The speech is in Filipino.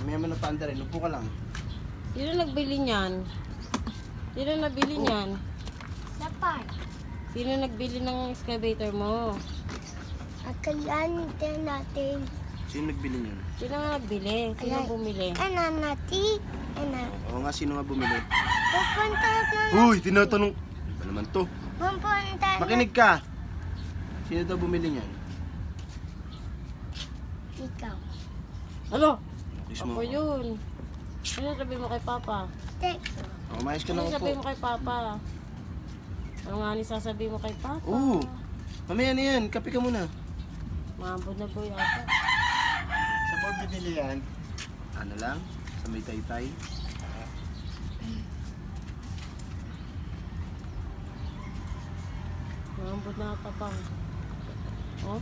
Mamaya mo na paanda rin. Upo ka lang. Sino nagbili niyan? Sino nabili niyan? Sa park. Sino nagbili ng excavator mo? Akayan din natin. Sino nagbili niyan? Sino nga nagbili? Sino Ayan. bumili? Ano natin? Ano? Oo nga, sino nga bumili? Pupunta na. Uy, tinatanong. Ano ba naman to? Pupunta na. Makinig ka. Sino daw bumili niyan? Ikaw. Ano? Kiss mo Ako ako. yun. Ano sabi mo kay Papa? Text. Oh, umayos ka Ano na sabi upo. mo kay Papa? Ano nga ni sasabi mo kay Papa? Oo. Mamaya na yan. Kape ka muna. Mambod na po yata. Sa po binili yan? Ano lang? Sa may taytay. Mambod na Papa. Oh?